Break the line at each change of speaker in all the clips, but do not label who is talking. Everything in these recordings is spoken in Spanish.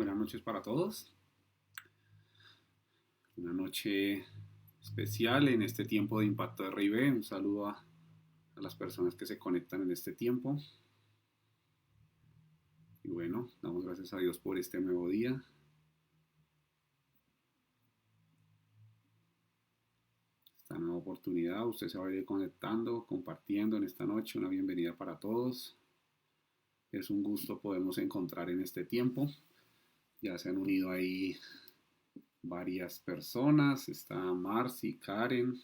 Buenas noches para todos. Una noche especial en este tiempo de Impacto RIB. Un saludo a las personas que se conectan en este tiempo. Y bueno, damos gracias a Dios por este nuevo día. Esta nueva oportunidad. Usted se va a ir conectando, compartiendo en esta noche. Una bienvenida para todos. Es un gusto podernos encontrar en este tiempo. Ya se han unido ahí varias personas. Está Marcy, Karen.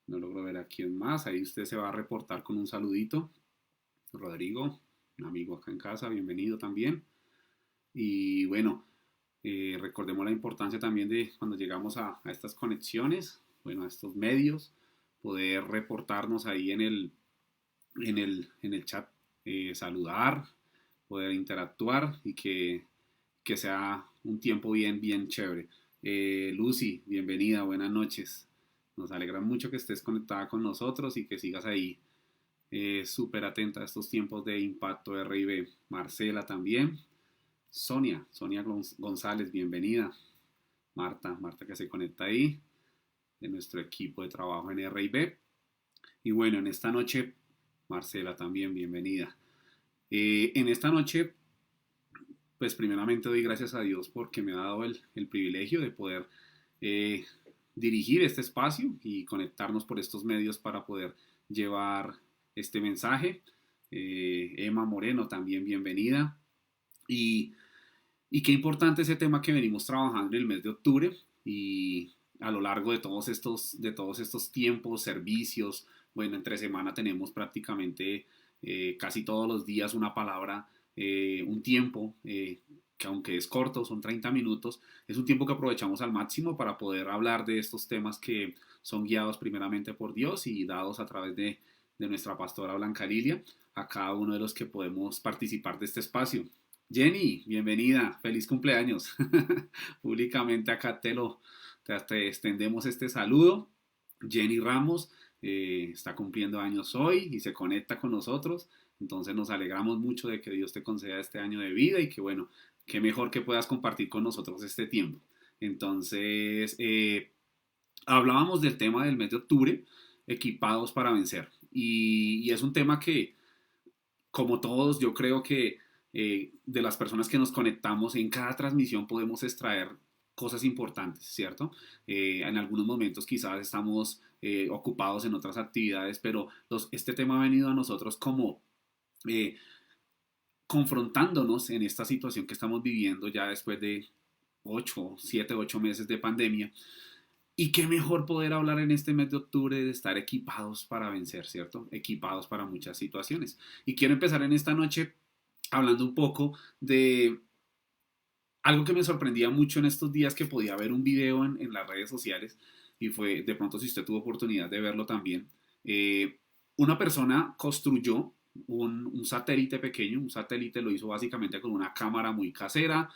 No logro ver a quién más. Ahí usted se va a reportar con un saludito. Rodrigo, un amigo acá en casa, bienvenido también. Y bueno, recordemos la importancia también de cuando llegamos a estas conexiones, bueno, a estos medios, poder reportarnos ahí en el chat, saludar, poder interactuar y que sea un tiempo bien chévere. Lucy, bienvenida, buenas noches. Nos alegra mucho que estés conectada con nosotros y que sigas ahí súper atenta a estos tiempos de Impacto RIB. Marcela también. Sonia González, bienvenida. Marta que se conecta ahí, de nuestro equipo de trabajo en RIB. Y bueno, en esta noche, Marcela también, bienvenida. En esta noche, pues primeramente doy gracias a Dios porque me ha dado el privilegio de poder eh, dirigir este espacio y conectarnos por estos medios para poder llevar este mensaje. Emma Moreno también bienvenida. Y, y qué importante ese tema que venimos trabajando en el mes de octubre y a lo largo de todos estos tiempos, servicios. Bueno, entre semana tenemos prácticamente casi todos los días una palabra, un tiempo que aunque es corto, son 30 minutos, es un tiempo que aprovechamos al máximo para poder hablar de estos temas que son guiados primeramente por Dios y dados a través de nuestra pastora Blanca Lilia a cada uno de los que podemos participar de este espacio. Jenny, bienvenida, feliz cumpleaños. Públicamente acá te extendemos este saludo. Jenny Ramos está cumpliendo años hoy y se conecta con nosotros. Entonces nos alegramos mucho de que Dios te conceda este año de vida y que bueno, qué mejor que puedas compartir con nosotros este tiempo. Entonces, hablábamos del tema del mes de octubre, equipados para vencer. Y es un tema que, como todos, yo creo que de las personas que nos conectamos en cada transmisión podemos extraer cosas importantes, ¿cierto? En algunos momentos quizás estamos ocupados en otras actividades, pero este tema ha venido a nosotros como eh, confrontándonos en esta situación que estamos viviendo ya después de 8 meses de pandemia. Y qué mejor poder hablar en este mes de octubre de estar equipados para vencer, ¿cierto? Equipados para muchas situaciones. Y quiero empezar en esta noche hablando un poco de algo que me sorprendía mucho en estos días, que podía ver un video en las redes sociales y fue, de pronto si usted tuvo oportunidad de verlo también, una persona construyó un satélite pequeño. Un satélite lo hizo básicamente con una cámara muy casera,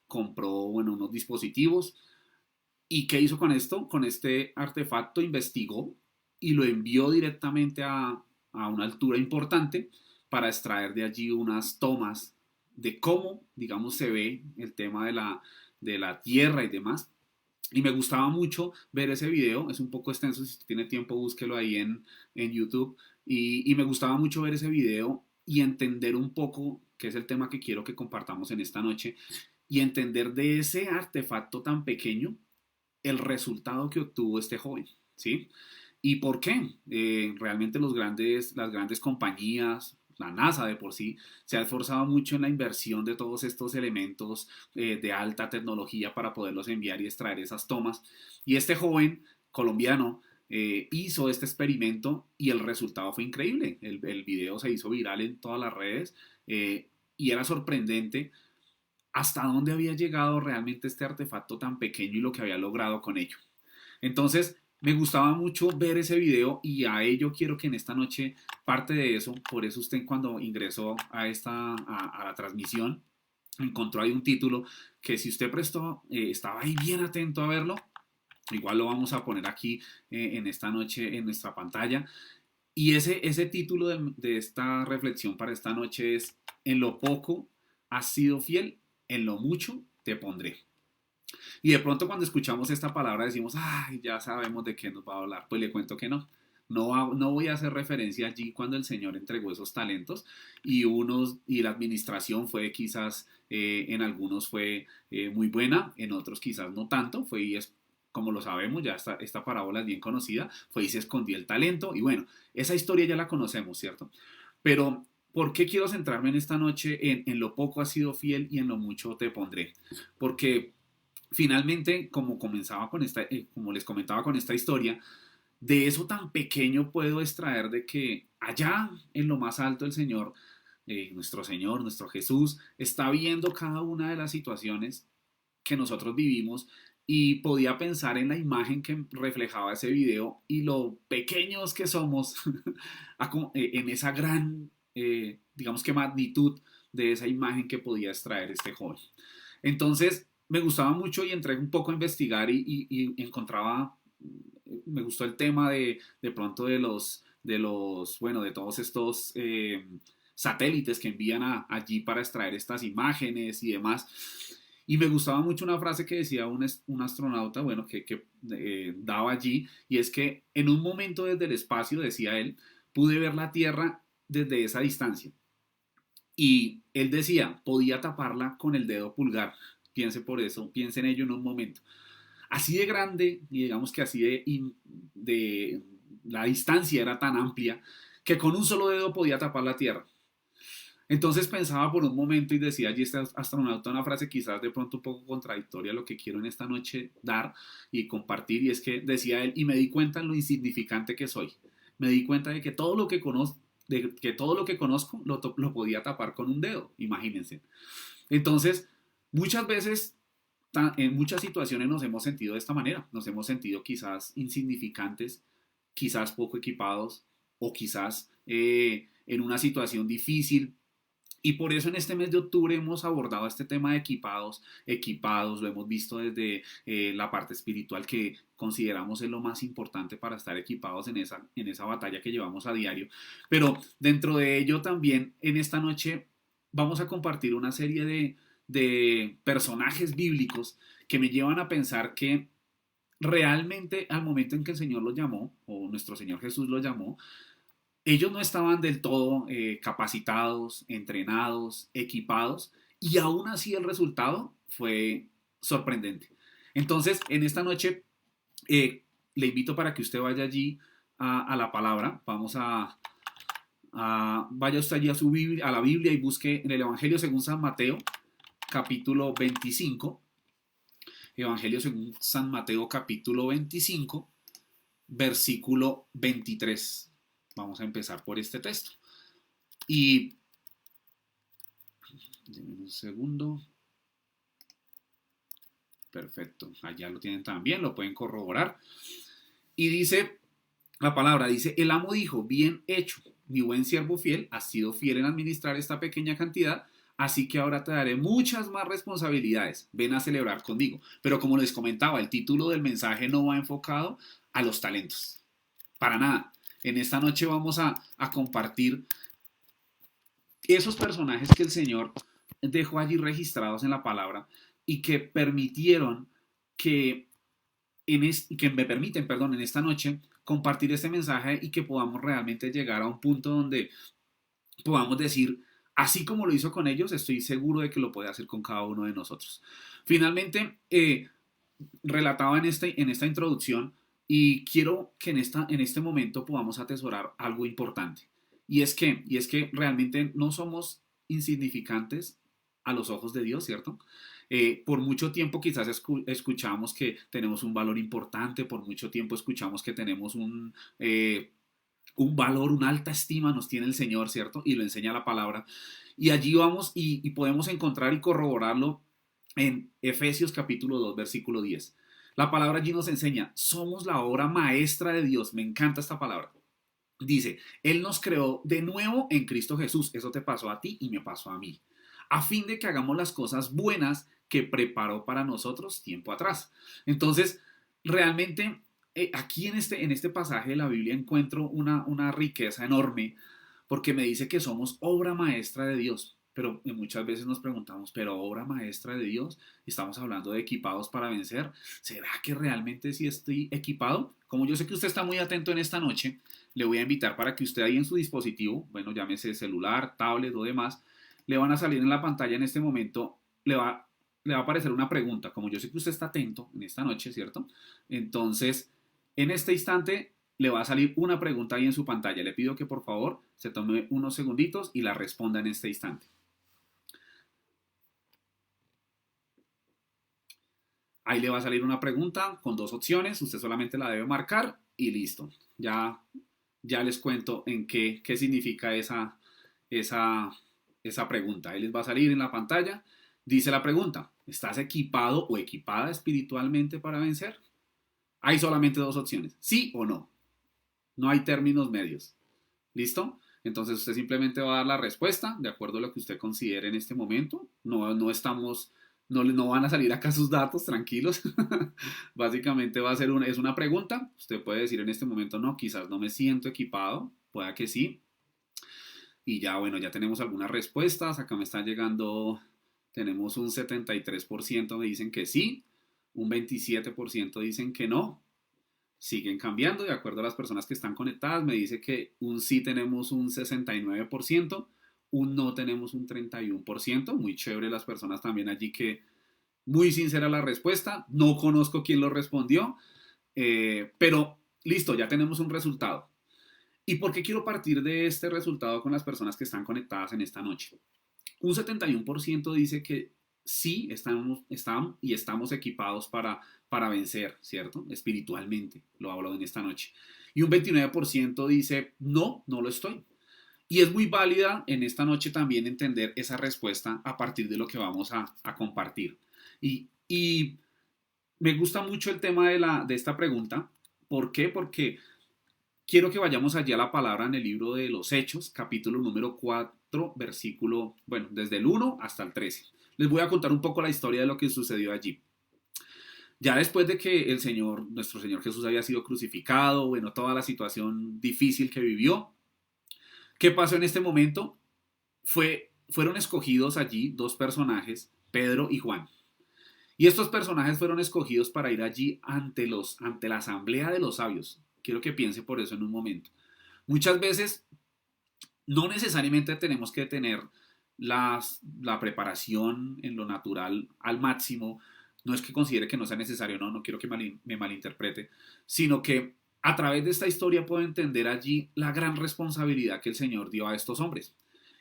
compró, bueno, unos dispositivos. ¿Y qué hizo con esto? Con este artefacto investigó y lo envió directamente a una altura importante para extraer de allí unas tomas de cómo, digamos, se ve el tema de la Tierra y demás. Y me gustaba mucho ver ese video, es un poco extenso, si tiene tiempo búsquelo ahí en YouTube. Y me gustaba mucho ver ese video y entender un poco, que es el tema que quiero que compartamos en esta noche, y entender de ese artefacto tan pequeño el resultado que obtuvo este joven, ¿sí? ¿Y por qué? Realmente las grandes compañías, la NASA de por sí, se ha esforzado mucho en la inversión de todos estos elementos de alta tecnología para poderlos enviar y extraer esas tomas. Y este joven colombiano hizo este experimento y el resultado fue increíble. El video se hizo viral en todas las redes y era sorprendente hasta dónde había llegado realmente este artefacto tan pequeño y lo que había logrado con ello. Entonces, me gustaba mucho ver ese video y a ello quiero que en esta noche, parte de eso, por eso usted cuando ingresó a la transmisión, encontró ahí un título que si usted prestó, estaba ahí bien atento a verlo, igual lo vamos a poner aquí en esta noche en nuestra pantalla. Y ese título de esta reflexión para esta noche es: en lo poco has sido fiel, en lo mucho te pondré. Y de pronto cuando escuchamos esta palabra decimos, ay, ya sabemos de qué nos va a hablar. Pues le cuento que no. No voy a hacer referencia allí cuando el Señor entregó esos talentos y la administración fue quizás, en algunos fue muy buena, en otros quizás no tanto, fue y es como lo sabemos, ya esta parábola es bien conocida, fue y se escondió el talento y bueno, esa historia ya la conocemos, ¿cierto? Pero ¿por qué quiero centrarme en esta noche en lo poco has sido fiel y en lo mucho te pondré? Porque finalmente, como les comentaba con esta historia, de eso tan pequeño puedo extraer de que allá en lo más alto el Señor, nuestro Jesús, está viendo cada una de las situaciones que nosotros vivimos y podía pensar en la imagen que reflejaba ese video y lo pequeños que somos en esa gran, digamos que magnitud de esa imagen que podía extraer este joven. Entonces, me gustaba mucho y entré un poco a investigar y encontraba, me gustó el tema de pronto bueno, de todos estos satélites que envían allí para extraer estas imágenes y demás. Y me gustaba mucho una frase que decía un astronauta, bueno, que daba allí, y es que en un momento desde el espacio, decía él, pude ver la Tierra desde esa distancia. Y él decía, podía taparla con el dedo pulgar. Piense en ello en un momento. Así de grande, y digamos que así de la distancia era tan amplia, que con un solo dedo podía tapar la Tierra. Entonces pensaba por un momento y decía allí este astronauta una frase quizás de pronto un poco contradictoria a lo que quiero en esta noche dar y compartir, y es que decía él, y me di cuenta en lo insignificante que soy. Me di cuenta de que todo lo que conozco lo podía tapar con un dedo, imagínense. Entonces, muchas veces, en muchas situaciones nos hemos sentido de esta manera, nos hemos sentido quizás insignificantes, quizás poco equipados o quizás en una situación difícil. Y por eso en este mes de octubre hemos abordado este tema de equipados, lo hemos visto desde la parte espiritual que consideramos es lo más importante para estar equipados en esa batalla que llevamos a diario. Pero dentro de ello también en esta noche vamos a compartir una serie de personajes bíblicos que me llevan a pensar que realmente al momento en que el Señor los llamó, o nuestro Señor Jesús los llamó, ellos no estaban del todo capacitados, entrenados, equipados, y aún así el resultado fue sorprendente. Entonces, en esta noche le invito para que usted vaya allí a la palabra. Vaya usted allí a la Biblia y busque en el Evangelio según San Mateo, capítulo 25. Evangelio según San Mateo, capítulo 25, versículo 23. Vamos a empezar por este texto. Y un segundo. Perfecto. Allá lo tienen también, lo pueden corroborar. Y dice, la palabra dice, el amo dijo, bien hecho, mi buen siervo fiel, has sido fiel en administrar esta pequeña cantidad, así que ahora te daré muchas más responsabilidades. Ven a celebrar conmigo. Pero como les comentaba, el título del mensaje no va enfocado a los talentos. Para nada. En esta noche vamos a compartir esos personajes que el Señor dejó allí registrados en la palabra y que permitieron que me permiten, perdón, en esta noche compartir este mensaje y que podamos realmente llegar a un punto donde podamos decir, así como lo hizo con ellos, estoy seguro de que lo puede hacer con cada uno de nosotros. Finalmente, relataba en esta introducción y quiero que en este momento podamos atesorar algo importante. Y es que realmente no somos insignificantes a los ojos de Dios, ¿cierto? Por mucho tiempo quizás escuchamos que tenemos un valor importante, por mucho tiempo escuchamos que tenemos un valor, una alta estima nos tiene el Señor, ¿cierto? Y lo enseña la palabra. Y allí vamos y podemos encontrar y corroborarlo en Efesios capítulo 2, versículo 10. La palabra allí nos enseña, somos la obra maestra de Dios. Me encanta esta palabra. Dice, Él nos creó de nuevo en Cristo Jesús. Eso te pasó a ti y me pasó a mí. A fin de que hagamos las cosas buenas que preparó para nosotros tiempo atrás. Entonces, realmente, aquí en este pasaje de la Biblia encuentro una riqueza enorme porque me dice que somos obra maestra de Dios. pero muchas veces nos preguntamos, pero obra maestra de Dios, estamos hablando de equipados para vencer, ¿será que realmente sí estoy equipado? Como yo sé que usted está muy atento en esta noche, le voy a invitar para que usted ahí en su dispositivo, bueno, llámese celular, tablet o demás, le van a salir en la pantalla en este momento, le va a aparecer una pregunta. Como yo sé que usted está atento en esta noche, ¿cierto? Entonces, en este instante le va a salir una pregunta ahí en su pantalla. Le pido que por favor se tome unos segunditos y la responda en este instante. Ahí le va a salir una pregunta con dos opciones. Usted solamente la debe marcar y listo. Ya les cuento en qué significa esa, esa pregunta. Ahí les va a salir en la pantalla. Dice la pregunta, ¿estás equipado o equipada espiritualmente para vencer? Hay solamente dos opciones, sí o no. No hay términos medios. ¿Listo? Entonces usted simplemente va a dar la respuesta de acuerdo a lo que usted considere en este momento. No van a salir acá sus datos, tranquilos. Básicamente es una pregunta. Usted puede decir en este momento, no, quizás no me siento equipado, pueda que sí. Y ya, bueno, ya tenemos algunas respuestas. Acá me están llegando, tenemos un 73% me dicen que sí, un 27% dicen que no. Siguen cambiando de acuerdo a las personas que están conectadas. Me dice que un sí tenemos un 69%, un no tenemos un 31%. Muy chévere las personas también allí que muy sincera la respuesta. No conozco quién lo respondió, pero listo, ya tenemos un resultado. ¿Y por qué quiero partir de este resultado con las personas que están conectadas en esta noche? Un 71% dice que sí estamos equipados para vencer, ¿cierto? Espiritualmente, lo hablo en esta noche. Y un 29% dice no, no lo estoy. Y es muy válida en esta noche también entender esa respuesta a partir de lo que vamos a compartir. Y me gusta mucho el tema de esta pregunta. ¿Por qué? Porque quiero que vayamos allí a la palabra en el libro de los Hechos, capítulo número 4, versículo, bueno, desde el 1 hasta el 13. Les voy a contar un poco la historia de lo que sucedió allí. Ya después de que nuestro Señor Jesús había sido crucificado, bueno, toda la situación difícil que vivió, ¿qué pasó en este momento? Fueron escogidos allí dos personajes, Pedro y Juan. Y estos personajes fueron escogidos para ir allí ante la asamblea de los sabios. Quiero que piense por eso en un momento. Muchas veces no necesariamente tenemos que tener la preparación en lo natural al máximo. No es que considere que no sea necesario, no quiero que me malinterprete, sino que a través de esta historia puedo entender allí la gran responsabilidad que el Señor dio a estos hombres.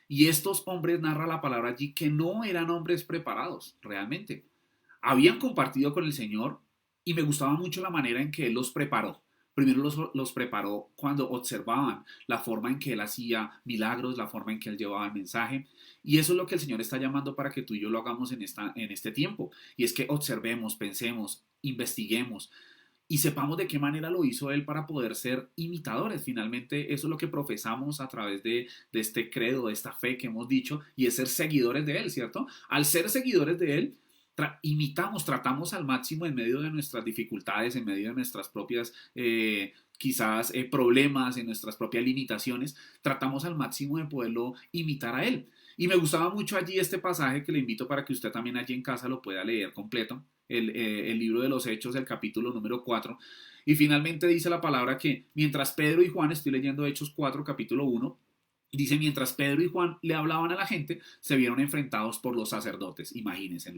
Y estos hombres, narra la palabra allí, que no eran hombres preparados realmente. Habían compartido con el Señor y me gustaba mucho la manera en que Él los preparó. Primero los preparó cuando observaban la forma en que Él hacía milagros, la forma en que Él llevaba el mensaje. Y eso es lo que el Señor está llamando para que tú y yo lo hagamos en este tiempo. Y es que observemos, pensemos, investiguemos y sepamos de qué manera lo hizo Él para poder ser imitadores. Finalmente, eso es lo que profesamos a través de este credo, de esta fe que hemos dicho, y es ser seguidores de Él, ¿cierto? Al ser seguidores de Él, tratamos al máximo en medio de nuestras dificultades, en medio de nuestras propias quizás problemas, en nuestras propias limitaciones, tratamos al máximo de poderlo imitar a Él. Y me gustaba mucho allí este pasaje que le invito para que usted también allí en casa lo pueda leer completo, el libro de los Hechos, el capítulo número 4. Y finalmente dice la palabra que mientras Pedro y Juan, estoy leyendo Hechos 4, capítulo 1, dice, mientras Pedro y Juan le hablaban a la gente, se vieron enfrentados por los sacerdotes. Imagínense,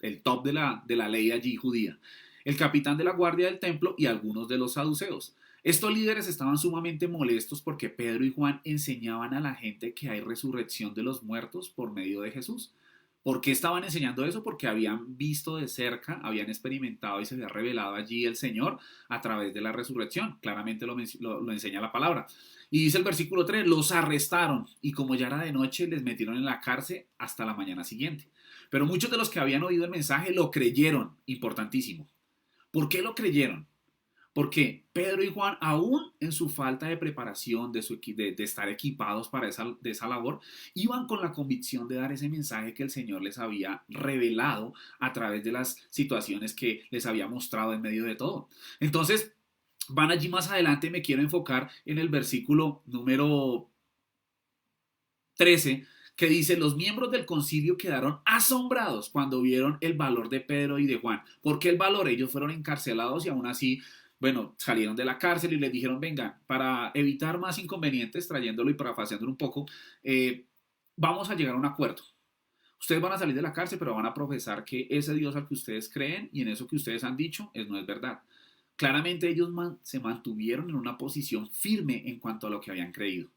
el top de la ley allí judía, el capitán de la guardia del templo y algunos de los saduceos. Estos líderes estaban sumamente molestos porque Pedro y Juan enseñaban a la gente que hay resurrección de los muertos por medio de Jesús. ¿Por qué estaban enseñando eso? Porque habían visto de cerca, habían experimentado y se había revelado allí el Señor a través de la resurrección. Claramente lo enseña la palabra. Y dice el versículo 3, los arrestaron y como ya era de noche les metieron en la cárcel hasta la mañana siguiente. Pero muchos de los que habían oído el mensaje lo creyeron, importantísimo. ¿Por qué lo creyeron? Porque Pedro y Juan, aún en su falta de preparación, de estar equipados para esa labor, iban con la convicción de dar ese mensaje que el Señor les había revelado a través de las situaciones que les había mostrado en medio de todo. Entonces, van allí más adelante, me quiero enfocar en el versículo número 13, que dice, los miembros del concilio quedaron asombrados cuando vieron el valor de Pedro y de Juan. ¿Por qué el valor? Ellos fueron encarcelados y aún así, bueno, salieron de la cárcel y les dijeron, vengan, para evitar más inconvenientes, trayéndolo y parafaseándolo un poco, vamos a llegar a un acuerdo. Ustedes van a salir de la cárcel, pero van a profesar que ese Dios al que ustedes creen y en eso que ustedes han dicho no es verdad. Claramente ellos se mantuvieron en una posición firme en cuanto a lo que habían creído.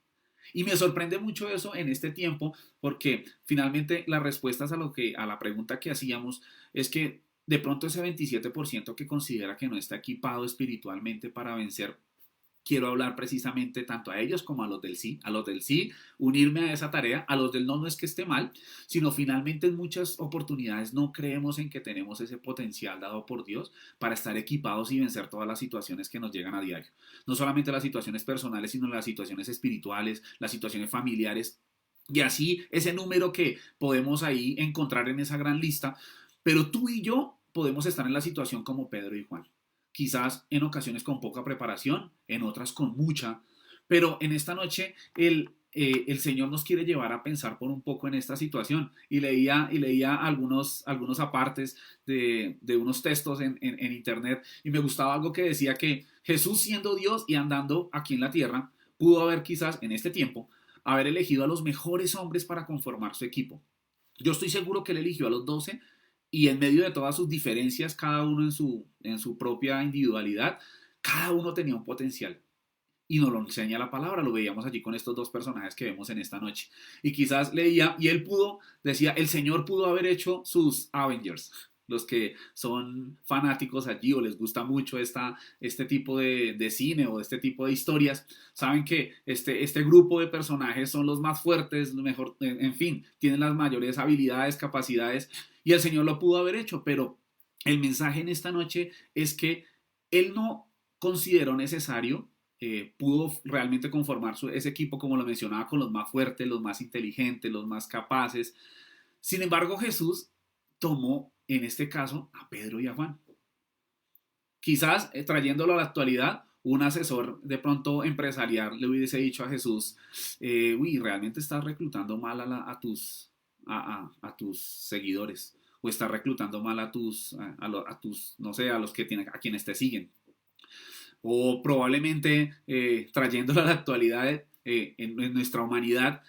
Y me sorprende mucho eso en este tiempo porque finalmente las respuestas a la pregunta que hacíamos es que de pronto ese 27% que considera que no está equipado espiritualmente para vencer, quiero hablar precisamente tanto a ellos como a los del sí, unirme a esa tarea, a los del no, no es que esté mal, sino finalmente en muchas oportunidades no creemos en que tenemos ese potencial dado por Dios para estar equipados y vencer todas las situaciones que nos llegan a diario. No solamente las situaciones personales, sino las situaciones espirituales, las situaciones familiares, y así ese número que podemos ahí encontrar en esa gran lista, pero tú y yo podemos estar en la situación como Pedro y Juan, quizás en ocasiones con poca preparación, en otras con mucha, pero en esta noche el Señor nos quiere llevar a pensar por un poco en esta situación y leía algunos apartes de unos textos en internet y me gustaba algo que decía que Jesús siendo Dios y andando aquí en la tierra, pudo haber quizás en este tiempo, haber elegido a los mejores hombres para conformar su equipo. Yo estoy seguro que él eligió a los 12 y en medio de todas sus diferencias, cada uno en su propia individualidad, cada uno tenía un potencial. Y nos lo enseña la palabra, lo veíamos allí con estos dos personajes que vemos en esta noche. Y quizás leía, y él decía, el Señor pudo haber hecho sus Avengers, los que son fanáticos allí o les gusta mucho este tipo de cine o de este tipo de historias, saben que este grupo de personajes son los más fuertes, mejor, en fin, tienen las mayores habilidades, capacidades, y el Señor lo pudo haber hecho, pero el mensaje en esta noche es que Él no consideró necesario, pudo realmente conformar ese equipo, como lo mencionaba, con los más fuertes, los más inteligentes, los más capaces. Sin embargo, Jesús tomó en este caso a Pedro y a Juan. Quizás trayéndolo a la actualidad, un asesor de pronto empresarial le hubiese dicho a Jesús, uy, realmente estás reclutando mal a tus seguidores o estás reclutando mal a tus, no sé, a los que tienen, a quienes te siguen. O probablemente trayéndolo a la actualidad en nuestra humanidad,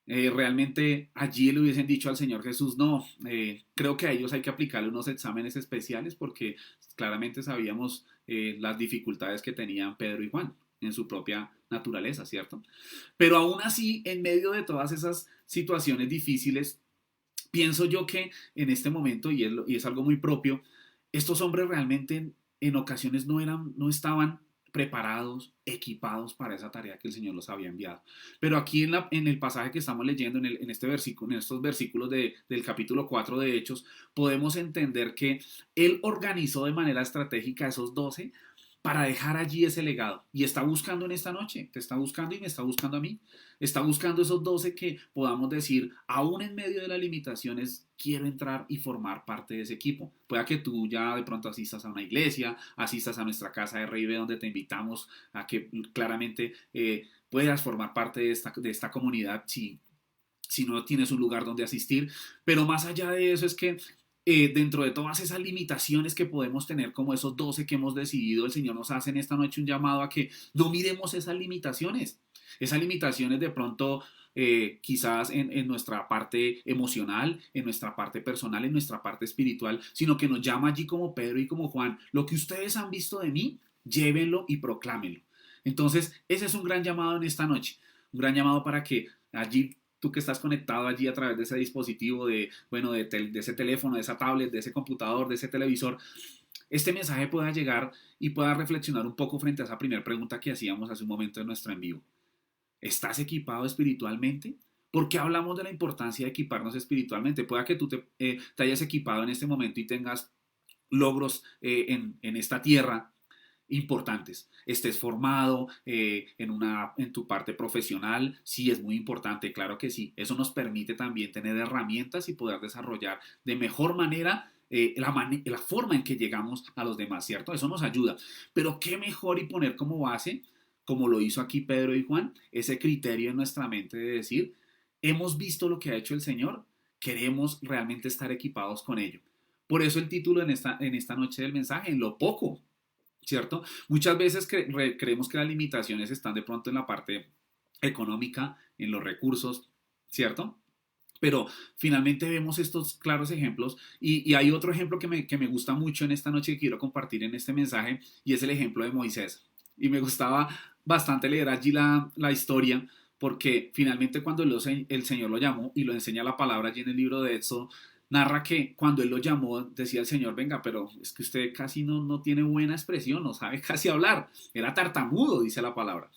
realmente allí le hubiesen dicho al Señor Jesús, no, creo que a ellos hay que aplicarle unos exámenes especiales porque claramente sabíamos las dificultades que tenían Pedro y Juan en su propia naturaleza, ¿cierto? Pero aún así, en medio de todas esas situaciones difíciles, pienso yo que en este momento, y es algo muy propio, estos hombres realmente en ocasiones no estaban preparados, equipados para esa tarea que el Señor los había enviado. Pero aquí en el pasaje que estamos leyendo, en este versículo, en estos versículos del capítulo 4 de Hechos, podemos entender que Él organizó de manera estratégica a esos 12 para dejar allí ese legado. Y está buscando en esta noche, te está buscando y me está buscando a mí. Está buscando esos 12 que podamos decir, aún en medio de las limitaciones, quiero entrar y formar parte de ese equipo. Pueda que tú ya de pronto asistas a una iglesia, asistas a nuestra casa de RIB donde te invitamos a que claramente puedas formar parte de esta comunidad si no tienes un lugar donde asistir. Pero más allá de eso es que dentro de todas esas limitaciones que podemos tener, como esos 12 que hemos decidido, el Señor nos hace en esta noche un llamado a que no miremos esas limitaciones. Esas limitaciones de pronto quizás en nuestra parte emocional, en nuestra parte personal, en nuestra parte espiritual, sino que nos llama allí como Pedro y como Juan, lo que ustedes han visto de mí, llévenlo y proclámenlo. Entonces, ese es un gran llamado en esta noche, un gran llamado para que allí tú que estás conectado allí a través de ese dispositivo, bueno, de ese teléfono, de esa tablet, de ese computador, de ese televisor, este mensaje pueda llegar y pueda reflexionar un poco frente a esa primera pregunta que hacíamos hace un momento en nuestro en vivo. ¿Estás equipado espiritualmente? ¿Por qué hablamos de la importancia de equiparnos espiritualmente? Pueda que tú te hayas equipado en este momento y tengas logros en esta tierra importantes. Estés formado en tu parte profesional, sí es muy importante, claro que sí. Eso nos permite también tener herramientas y poder desarrollar de mejor manera la forma en que llegamos a los demás, ¿cierto? Eso nos ayuda. Pero qué mejor y poner como base, como lo hizo aquí Pedro y Juan, ese criterio en nuestra mente de decir, hemos visto lo que ha hecho el Señor, queremos realmente estar equipados con ello. Por eso el título en esta noche del mensaje, en lo poco, ¿cierto? Muchas veces creemos que las limitaciones están de pronto en la parte económica, en los recursos, ¿cierto? Pero finalmente vemos estos claros ejemplos y hay otro ejemplo que me gusta mucho en esta noche que quiero compartir en este mensaje y es el ejemplo de Moisés. Y me gustaba bastante leer allí la historia porque finalmente cuando el Señor lo llamó y lo enseña la palabra allí en el libro de Éxodo, narra que cuando él lo llamó decía el Señor, venga, pero es que usted casi no tiene buena expresión, no sabe casi hablar, era tartamudo, dice la palabra.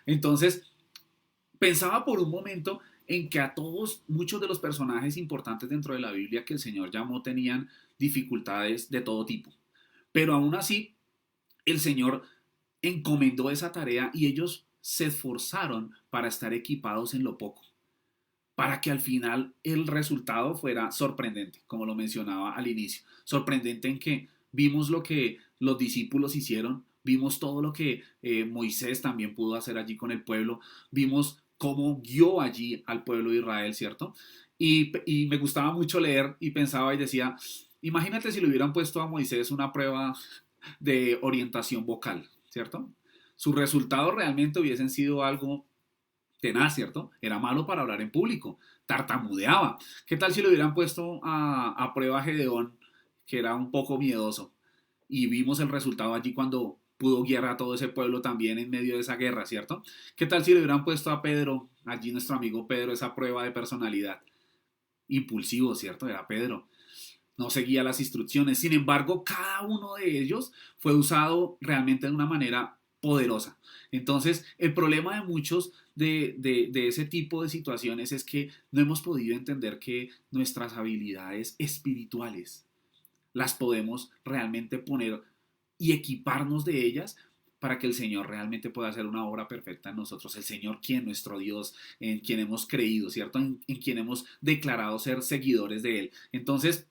Entonces, pensaba por un momento en que a todos, muchos de los personajes importantes dentro de la Biblia que el Señor llamó tenían dificultades de todo tipo. Pero aún así, el Señor encomendó esa tarea y ellos se esforzaron para estar equipados en lo poco, para que al final el resultado fuera sorprendente, como lo mencionaba al inicio. Sorprendente en que vimos lo que los discípulos hicieron, vimos todo lo que Moisés también pudo hacer allí con el pueblo, vimos cómo guió allí al pueblo de Israel, ¿cierto? Y me gustaba mucho leer y pensaba y decía, imagínate si le hubieran puesto a Moisés una prueba de orientación vocal, ¿cierto? Sus resultados realmente hubiesen sido algo tenaz, ¿cierto? Era malo para hablar en público, tartamudeaba. ¿Qué tal si lo hubieran puesto a prueba a Gedeón, que era un poco miedoso? Y vimos el resultado allí cuando pudo guiar a todo ese pueblo también en medio de esa guerra, ¿cierto? ¿Qué tal si le hubieran puesto a Pedro, allí nuestro amigo Pedro, esa prueba de personalidad? Impulsivo, ¿cierto? Era Pedro. No seguía las instrucciones. Sin embargo, cada uno de ellos fue usado realmente de una manera poderosa. Entonces, el problema de muchos de ese tipo de situaciones es que no hemos podido entender que nuestras habilidades espirituales las podemos realmente poner y equiparnos de ellas para que el Señor realmente pueda hacer una obra perfecta en nosotros. El Señor, quien nuestro Dios, en quien hemos creído, ¿cierto? En quien hemos declarado ser seguidores de Él. Entonces,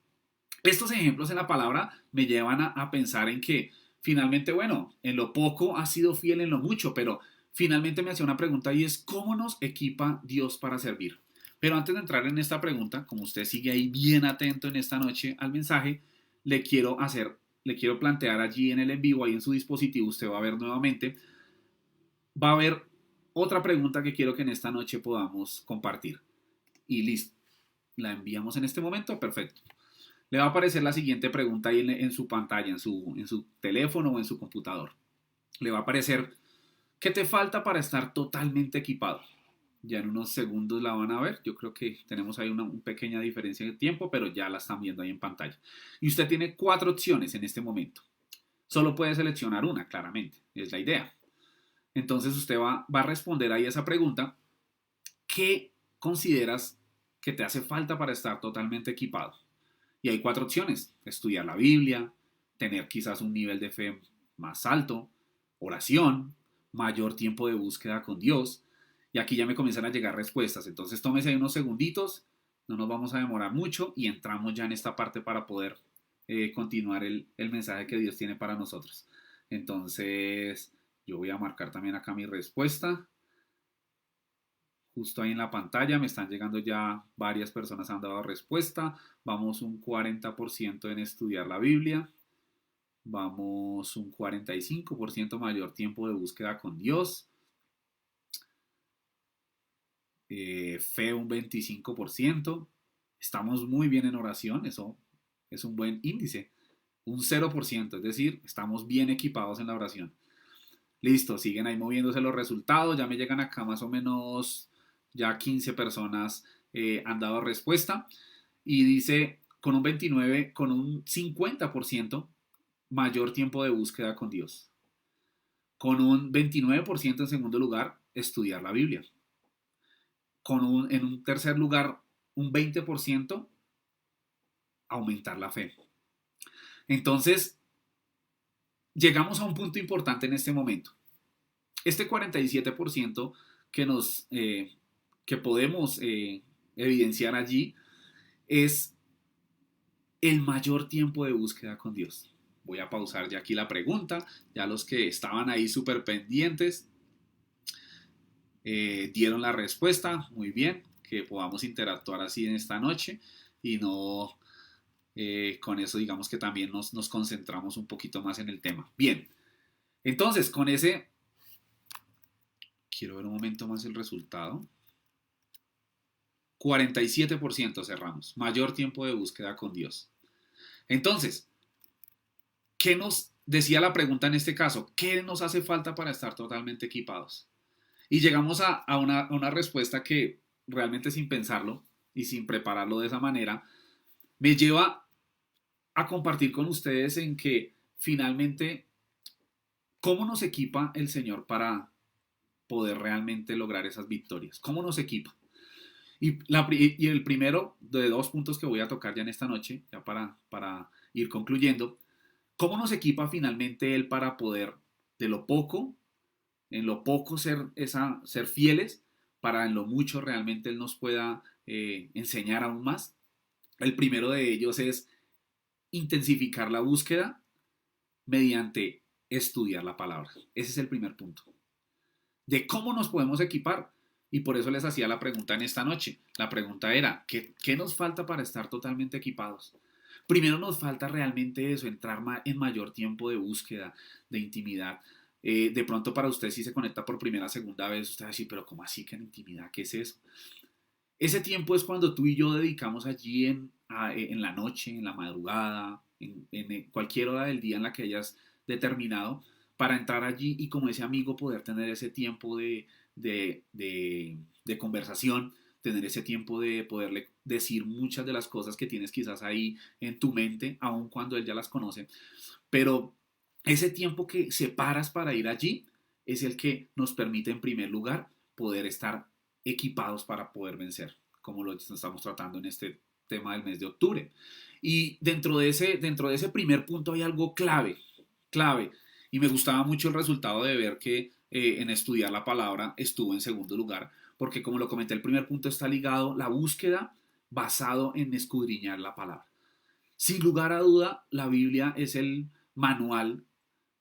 estos ejemplos en la palabra me llevan a pensar en que finalmente, bueno, en lo poco has sido fiel en lo mucho, pero finalmente me hacía una pregunta y es ¿cómo nos equipa Dios para servir? Pero antes de entrar en esta pregunta, como usted sigue ahí bien atento en esta noche al mensaje, le quiero hacer, le quiero plantear allí en el en vivo, ahí en su dispositivo, usted va a ver nuevamente, va a haber otra pregunta que quiero que en esta noche podamos compartir. Y listo, la enviamos en este momento, perfecto. Le va a aparecer la siguiente pregunta ahí en su pantalla, en su teléfono o en su computador. Le va a aparecer, ¿qué te falta para estar totalmente equipado? Ya en unos segundos la van a ver. Yo creo que tenemos ahí una pequeña diferencia de tiempo, pero ya la están viendo ahí en pantalla. Y usted tiene 4 opciones en este momento. Solo puede seleccionar una, claramente. Es la idea. Entonces usted va a responder ahí a esa pregunta. ¿Qué consideras que te hace falta para estar totalmente equipado? Y hay 4 opciones. Estudiar la Biblia, tener quizás un nivel de fe más alto, oración, mayor tiempo de búsqueda con Dios. Y aquí ya me comienzan a llegar respuestas. Entonces tómese ahí unos segunditos, no nos vamos a demorar mucho y entramos ya en esta parte para poder continuar el mensaje que Dios tiene para nosotros. Entonces yo voy a marcar también acá mi respuesta. Justo ahí en la pantalla me están llegando ya varias personas han dado respuesta. Vamos un 40% en estudiar la Biblia. Vamos un 45% mayor tiempo de búsqueda con Dios. Fe un 25%. Estamos muy bien en oración, eso es un buen índice. Un 0%, es decir, estamos bien equipados en la oración. Listo, siguen ahí moviéndose los resultados. Ya me llegan acá más o menos ya 15 personas han dado respuesta. Y dice con un 29, con un 50% mayor tiempo de búsqueda con Dios. Con un 29% en segundo lugar, estudiar la Biblia. En un tercer lugar, un 20% aumentar la fe. Entonces, llegamos a un punto importante en este momento. Este 47% que que podemos evidenciar allí es el mayor tiempo de búsqueda con Dios. Voy a pausar ya aquí la pregunta, ya los que estaban ahí súper pendientes dieron la respuesta, muy bien, ok, que podamos interactuar así en esta noche y no con eso digamos que también nos concentramos un poquito más en el tema. Bien, entonces con ese, quiero ver un momento más el resultado. 47% cerramos, mayor tiempo de búsqueda con Dios. Entonces, ¿qué nos decía la pregunta en este caso? ¿Qué nos hace falta para estar totalmente equipados? Y llegamos a una respuesta que realmente sin pensarlo y sin prepararlo de esa manera, me lleva a compartir con ustedes en que finalmente, ¿cómo nos equipa el Señor para poder realmente lograr esas victorias? ¿Cómo nos equipa? Y el primero de dos puntos que voy a tocar ya en esta noche, ya para ir concluyendo, ¿cómo nos equipa finalmente Él para poder de lo poco, en lo poco ser fieles, para en lo mucho realmente Él nos pueda enseñar aún más? El primero de ellos es intensificar la búsqueda mediante estudiar la palabra. Ese es el primer punto. De cómo nos podemos equipar. Y por eso les hacía la pregunta en esta noche. La pregunta era, ¿qué nos falta para estar totalmente equipados? Primero nos falta realmente eso, entrar en mayor tiempo de búsqueda, de intimidad. De pronto para usted si se conecta por primera, segunda vez, usted va a decir, pero ¿cómo así que en intimidad? ¿Qué es eso? Ese tiempo es cuando tú y yo dedicamos allí en la noche, en la madrugada, en cualquier hora del día en la que hayas determinado, para entrar allí y como ese amigo poder tener ese tiempo de conversación, tener ese tiempo de poderle decir muchas de las cosas que tienes quizás ahí en tu mente, aun cuando él ya las conoce. Pero ese tiempo que separas para ir allí es el que nos permite en primer lugar poder estar equipados para poder vencer, como lo estamos tratando en este tema del mes de octubre. Y dentro de ese primer punto hay algo clave, y me gustaba mucho el resultado de ver que en estudiar la palabra estuvo en segundo lugar, porque como lo comenté, el primer punto está ligado la búsqueda basado en escudriñar la palabra. Sin lugar a duda, la Biblia es el manual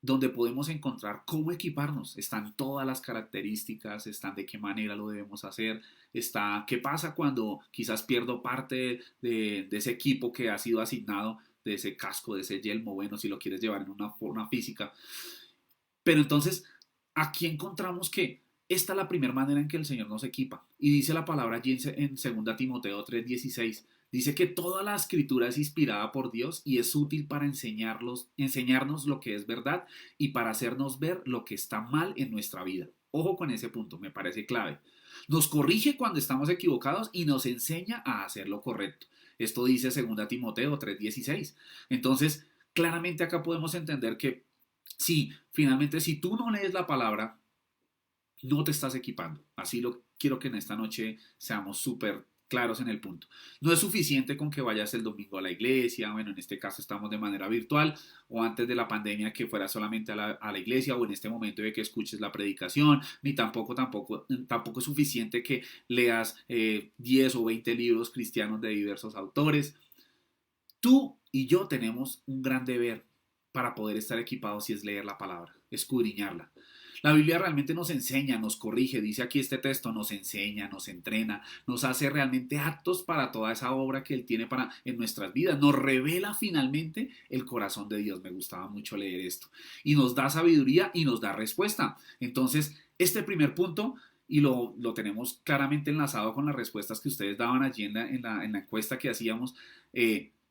donde podemos encontrar cómo equiparnos. Están todas las características, están de qué manera lo debemos hacer, está qué pasa cuando quizás pierdo parte de ese equipo que ha sido asignado, de ese casco, de ese yelmo, bueno, si lo quieres llevar en una forma física. Pero entonces, aquí encontramos que esta es la primera manera en que el Señor nos equipa. Y dice la palabra allí en 2 Timoteo 3:16, dice que toda la escritura es inspirada por Dios y es útil para enseñarnos lo que es verdad y para hacernos ver lo que está mal en nuestra vida. Ojo con ese punto, me parece clave. Nos corrige cuando estamos equivocados y nos enseña a hacer lo correcto. Esto dice 2 Timoteo 3:16. Entonces, claramente acá podemos entender que sí, finalmente, si tú no lees la palabra, no te estás equipando. Así lo quiero que en esta noche seamos súper claros en el punto. No es suficiente con que vayas el domingo a la iglesia, bueno, en este caso estamos de manera virtual, o antes de la pandemia que fuera solamente a la iglesia, o en este momento de que escuches la predicación, ni tampoco es suficiente que leas 10 o 20 libros cristianos de diversos autores. Tú y yo tenemos un gran deber para poder estar equipados y es leer la palabra, escudriñarla. La Biblia realmente nos enseña, nos corrige, dice aquí este texto, nos enseña, nos entrena, nos hace realmente aptos para toda esa obra que Él tiene en nuestras vidas, nos revela finalmente el corazón de Dios. Me gustaba mucho leer esto. Y nos da sabiduría y nos da respuesta. Entonces, este primer punto, y lo tenemos claramente enlazado con las respuestas que ustedes daban allí en la encuesta que hacíamos,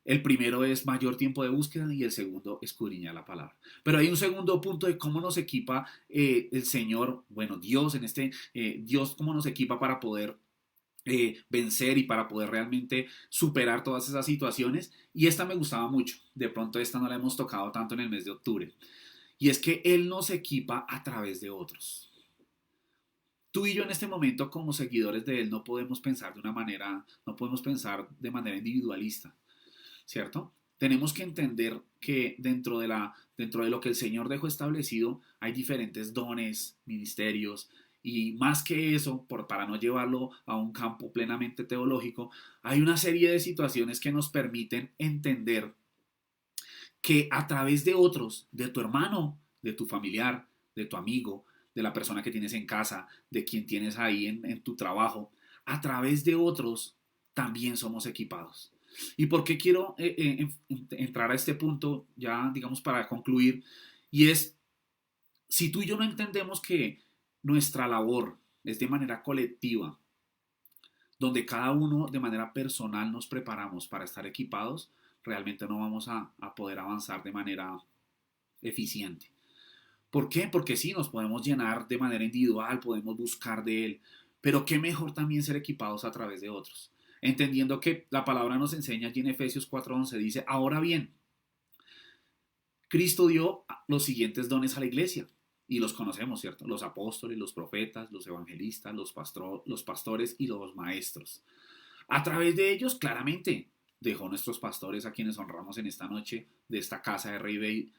el primero es mayor tiempo de búsqueda y el segundo escudriñar la palabra. Pero hay un segundo punto de cómo nos equipa el Señor, bueno, Dios Dios cómo nos equipa para poder vencer y para poder realmente superar todas esas situaciones. Y esta me gustaba mucho. De pronto esta no la hemos tocado tanto en el mes de octubre. Y es que Él nos equipa a través de otros. Tú y yo en este momento como seguidores de Él no podemos pensar de manera individualista. ¿Cierto? Tenemos que entender que dentro de lo que el Señor dejó establecido hay diferentes dones, ministerios, y más que eso, para no llevarlo a un campo plenamente teológico, hay una serie de situaciones que nos permiten entender que a través de otros, de tu hermano, de tu familiar, de tu amigo, de la persona que tienes en casa, de quien tienes ahí en tu trabajo, a través de otros también somos equipados. ¿Y por qué quiero entrar a este punto ya, digamos, para concluir? Y es, si tú y yo no entendemos que nuestra labor es de manera colectiva, donde cada uno de manera personal nos preparamos para estar equipados, realmente no vamos a poder avanzar de manera eficiente. ¿Por qué? Porque sí, nos podemos llenar de manera individual, podemos buscar de Él, pero qué mejor también ser equipados a través de otros. Entendiendo que la palabra nos enseña allí en Efesios 4:11, dice, ahora bien, Cristo dio los siguientes dones a la iglesia. Y los conocemos, ¿cierto? Los apóstoles, los profetas, los evangelistas, los pastores y los maestros. A través de ellos, claramente, dejó nuestros pastores a quienes honramos en esta noche de esta casa de Rey Bay.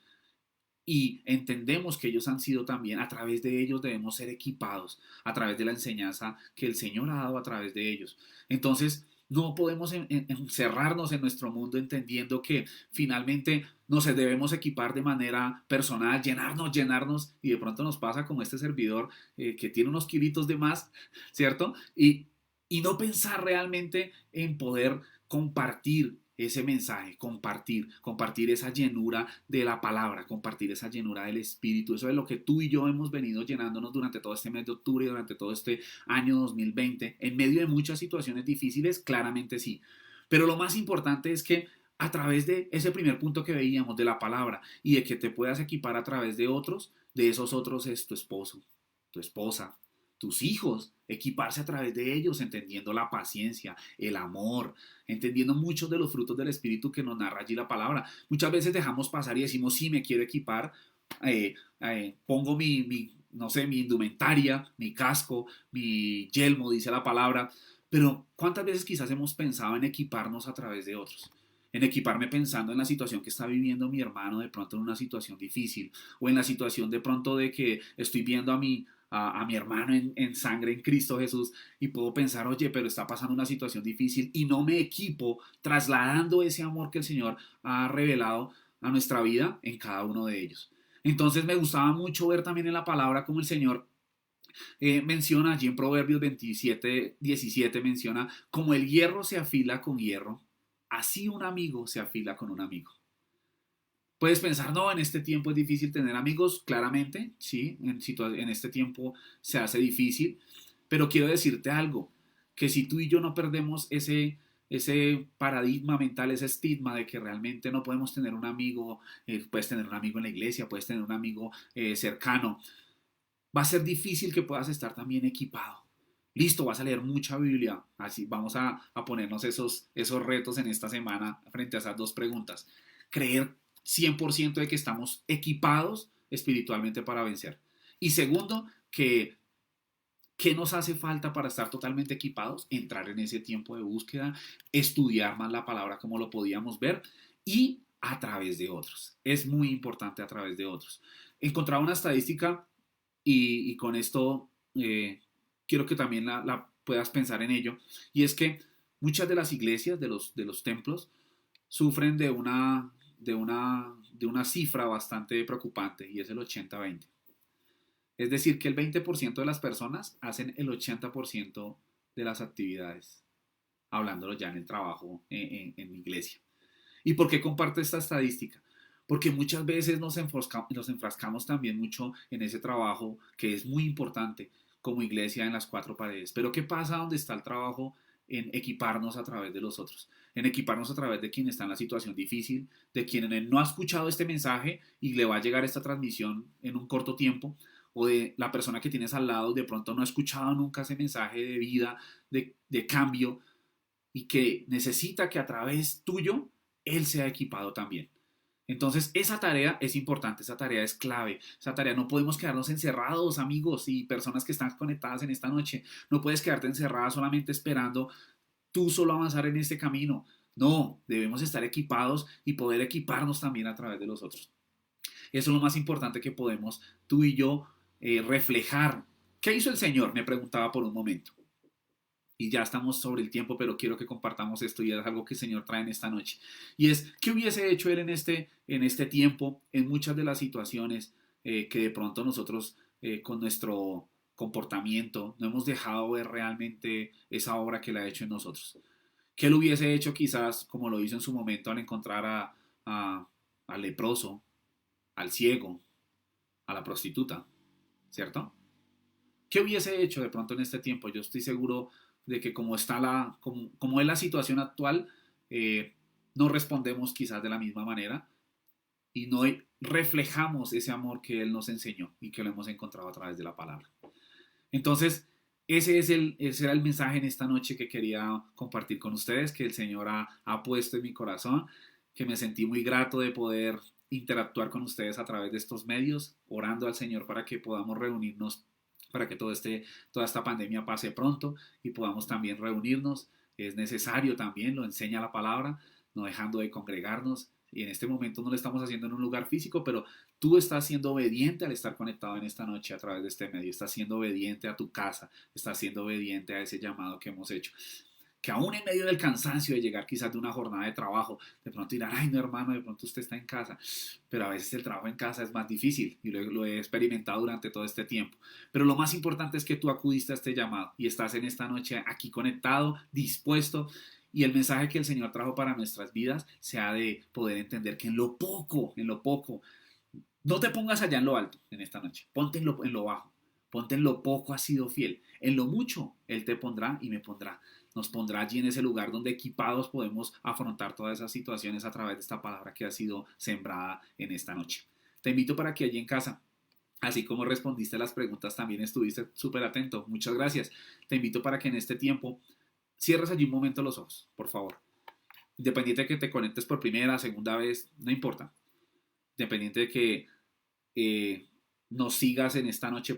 Y entendemos que ellos han sido también, a través de ellos debemos ser equipados, a través de la enseñanza que el Señor ha dado a través de ellos. Entonces, no podemos encerrarnos en nuestro mundo entendiendo que finalmente nos debemos equipar de manera personal, llenarnos, y de pronto nos pasa como este servidor que tiene unos kilitos de más, ¿cierto? Y no pensar realmente en poder compartir ese mensaje, compartir esa llenura de la palabra, compartir esa llenura del Espíritu. Eso es lo que tú y yo hemos venido llenándonos durante todo este mes de octubre y durante todo este año 2020, en medio de muchas situaciones difíciles, claramente sí. Pero lo más importante es que a través de ese primer punto que veíamos de la palabra y de que te puedas equipar a través de otros, de esos otros es tu esposo, tu esposa, tus hijos, equiparse a través de ellos, entendiendo la paciencia, el amor, entendiendo muchos de los frutos del Espíritu que nos narra allí la palabra. Muchas veces dejamos pasar y decimos, sí, me quiero equipar, pongo no sé, mi indumentaria, mi casco, mi yelmo, dice la palabra, pero ¿cuántas veces quizás hemos pensado en equiparnos a través de otros? En equiparme pensando en la situación que está viviendo mi hermano de pronto en una situación difícil o en la situación de pronto de que estoy viendo a mi hermano en sangre en Cristo Jesús y puedo pensar, oye, pero está pasando una situación difícil y no me equipo trasladando ese amor que el Señor ha revelado a nuestra vida en cada uno de ellos. Entonces me gustaba mucho ver también en la palabra como el Señor menciona allí en Proverbios 27:17 menciona, como el hierro se afila con hierro, así un amigo se afila con un amigo. Puedes pensar, no, en este tiempo es difícil tener amigos, claramente, sí, en este tiempo se hace difícil, pero quiero decirte algo, que si tú y yo no perdemos ese paradigma mental, ese estigma de que realmente no podemos tener un amigo, puedes tener un amigo en la iglesia, puedes tener un amigo cercano, va a ser difícil que puedas estar también equipado. Listo, vas a leer mucha Biblia, así vamos a ponernos esos retos en esta semana frente a esas dos preguntas. Creer 100% de que estamos equipados espiritualmente para vencer. Y segundo, ¿qué nos hace falta para estar totalmente equipados? Entrar en ese tiempo de búsqueda, estudiar más la palabra como lo podíamos ver y a través de otros. Es muy importante a través de otros. Encontraba una estadística y con esto quiero que también la puedas pensar en ello, y es que muchas de las iglesias, de los templos, sufren de una cifra bastante preocupante y es el 80-20. Es decir, que el 20% de las personas hacen el 80% de las actividades, hablándolo ya en el trabajo en iglesia. ¿Y por qué comparto esta estadística? Porque muchas veces nos enfrascamos también mucho en ese trabajo que es muy importante como iglesia en las cuatro paredes. Pero ¿qué pasa donde está el trabajo en equiparnos a través de los otros? En equiparnos a través de quien está en la situación difícil, de quien no ha escuchado este mensaje y le va a llegar esta transmisión en un corto tiempo, o de la persona que tienes al lado, de pronto no ha escuchado nunca ese mensaje de vida, de cambio, y que necesita que a través tuyo él sea equipado también. Entonces, esa tarea es importante, esa tarea es clave, esa tarea no podemos quedarnos encerrados, amigos y personas que están conectadas en esta noche. No puedes quedarte encerrada solamente esperando tú solo avanzar en este camino. No, debemos estar equipados y poder equiparnos también a través de los otros. Eso es lo más importante que podemos tú y yo reflejar. ¿Qué hizo el Señor? Me preguntaba por un momento. Y ya estamos sobre el tiempo, pero quiero que compartamos esto y es algo que el Señor trae en esta noche. Y es, ¿qué hubiese hecho Él en este tiempo, en muchas de las situaciones que de pronto nosotros con nuestro comportamiento, no hemos dejado ver realmente esa obra que Él ha hecho en nosotros. ¿Qué Él hubiese hecho quizás como lo hizo en su momento al encontrar a- al leproso, al ciego, a la prostituta, ¿cierto? ¿Qué hubiese hecho de pronto en este tiempo? Yo estoy seguro de que como es la situación actual, eh, no respondemos quizás de la misma manera y no reflejamos ese amor que Él nos enseñó y que lo hemos encontrado a través de la palabra. Entonces, ese era el mensaje en esta noche que quería compartir con ustedes, que el Señor ha puesto en mi corazón, que me sentí muy grato de poder interactuar con ustedes a través de estos medios, orando al Señor para que podamos reunirnos, para que toda esta pandemia pase pronto y podamos también reunirnos. Es necesario también, lo enseña la palabra, no dejando de congregarnos. Y en este momento no lo estamos haciendo en un lugar físico, pero tú estás siendo obediente al estar conectado en esta noche a través de este medio, estás siendo obediente a tu casa, estás siendo obediente a ese llamado que hemos hecho. Que aún en medio del cansancio de llegar quizás de una jornada de trabajo, de pronto dirán, ay no hermano, de pronto usted está en casa, pero a veces el trabajo en casa es más difícil y lo he experimentado durante todo este tiempo. Pero lo más importante es que tú acudiste a este llamado y estás en esta noche aquí conectado, dispuesto, y el mensaje que el Señor trajo para nuestras vidas sea de poder entender que en lo poco, no te pongas allá en lo alto en esta noche, ponte en lo bajo, ponte en lo poco has sido fiel, en lo mucho Él te pondrá y me pondrá. Nos pondrá allí en ese lugar donde equipados podemos afrontar todas esas situaciones a través de esta palabra que ha sido sembrada en esta noche. Te invito para que allí en casa, así como respondiste a las preguntas, también estuviste súper atento. Muchas gracias. Te invito para que en este tiempo cierres allí un momento los ojos, por favor. Independiente de que te conectes por primera, segunda vez, no importa. Independiente de que nos sigas en esta noche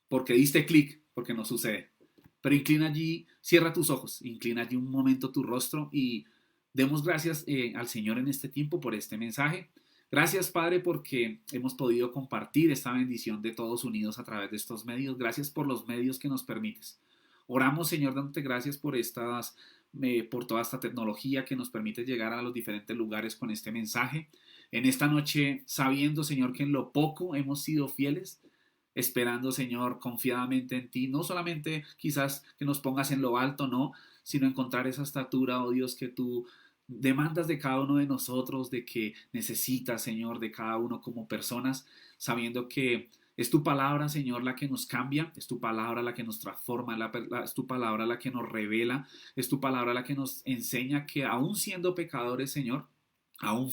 porque diste clic, porque no sucede. Pero inclina allí, cierra tus ojos, inclina allí un momento tu rostro y demos gracias al Señor en este tiempo por este mensaje. Gracias, Padre, porque hemos podido compartir esta bendición de todos unidos a través de estos medios. Gracias por los medios que nos permites. Oramos, Señor, dándote gracias por toda esta tecnología que nos permite llegar a los diferentes lugares con este mensaje. En esta noche, sabiendo, Señor, que en lo poco hemos sido fieles, esperando, Señor, confiadamente en ti, no solamente quizás que nos pongas en lo alto, no, sino encontrar esa estatura, oh Dios, que tú demandas de cada uno de nosotros, de que necesitas, Señor, de cada uno como personas, sabiendo que es tu palabra, Señor, la que nos cambia, es tu palabra la que nos transforma, es tu palabra la que nos revela, es tu palabra la que nos enseña que aún siendo pecadores, Señor, aún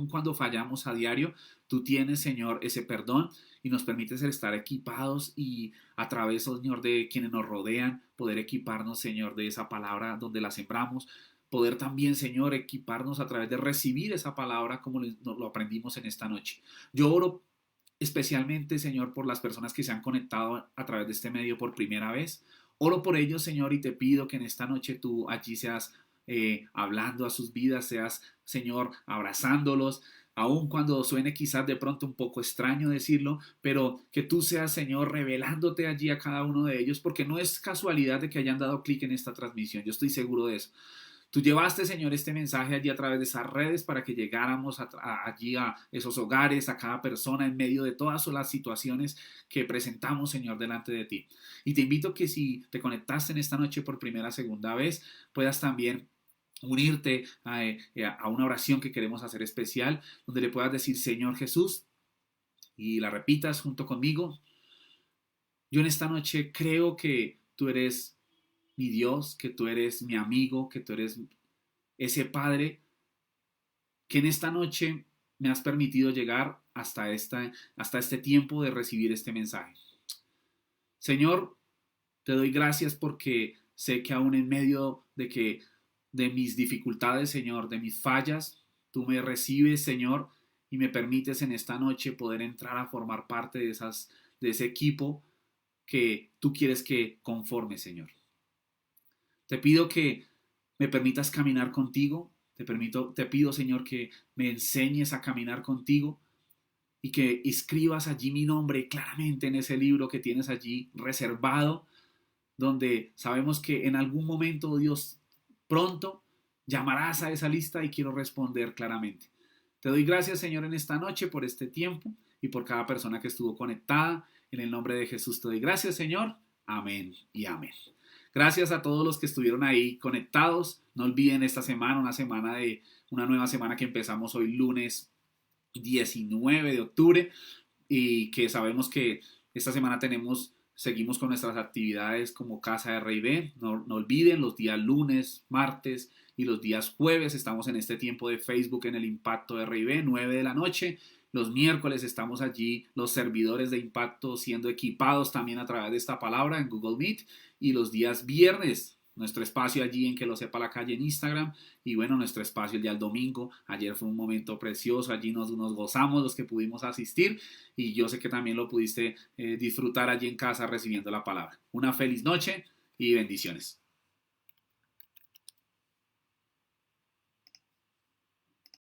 cuando fallamos a diario, tú tienes, Señor, ese perdón y nos permites estar equipados y a través, Señor, de quienes nos rodean, poder equiparnos, Señor, de esa palabra donde la sembramos, poder también, Señor, equiparnos a través de recibir esa palabra como lo aprendimos en esta noche. Yo oro especialmente, Señor, por las personas que se han conectado a través de este medio por primera vez. Oro por ellos, Señor, y te pido que en esta noche tú allí seas hablando a sus vidas, seas, Señor, abrazándolos, aun cuando suene quizás de pronto un poco extraño decirlo, pero que tú seas, Señor, revelándote allí a cada uno de ellos, porque no es casualidad de que hayan dado clic en esta transmisión, yo estoy seguro de eso. Tú llevaste, Señor, este mensaje allí a través de esas redes para que llegáramos allí a esos hogares, a cada persona en medio de todas las situaciones que presentamos, Señor, delante de ti. Y te invito que si te conectaste en esta noche por primera, segunda vez, puedas también unirte a una oración que queremos hacer especial, donde le puedas decir, Señor Jesús, y la repitas junto conmigo. Yo en esta noche creo que tú eres mi Dios, que tú eres mi amigo, que tú eres ese Padre que en esta noche me has permitido llegar hasta este tiempo de recibir este mensaje. Señor, te doy gracias porque sé que aún en medio de mis dificultades, Señor, de mis fallas, tú me recibes, Señor, y me permites en esta noche poder entrar a formar parte de ese equipo que tú quieres que conforme, Señor. Te pido que me permitas caminar contigo. Te pido, Señor, que me enseñes a caminar contigo y que escribas allí mi nombre claramente en ese libro que tienes allí reservado, donde sabemos que en algún momento, Dios, pronto llamarás a esa lista y quiero responder claramente. Te doy gracias, Señor, en esta noche por este tiempo y por cada persona que estuvo conectada. En el nombre de Jesús te doy gracias, Señor. Amén y amén. Gracias a todos los que estuvieron ahí conectados. No olviden esta semana, una nueva semana que empezamos hoy lunes 19 de octubre y que sabemos que esta semana seguimos con nuestras actividades como Casa de R&B. No olviden, los días lunes, martes y los días jueves estamos en este tiempo de Facebook en el Impacto de R&B, 9 de la noche. Los miércoles estamos allí, los servidores de Impacto siendo equipados también a través de esta palabra en Google Meet. Y los días viernes, nuestro espacio allí en Que Lo Sepa la Calle en Instagram. Y bueno, nuestro espacio el día domingo. Ayer fue un momento precioso, allí nos gozamos los que pudimos asistir. Y yo sé que también lo pudiste disfrutar allí en casa recibiendo la palabra. Una feliz noche y bendiciones.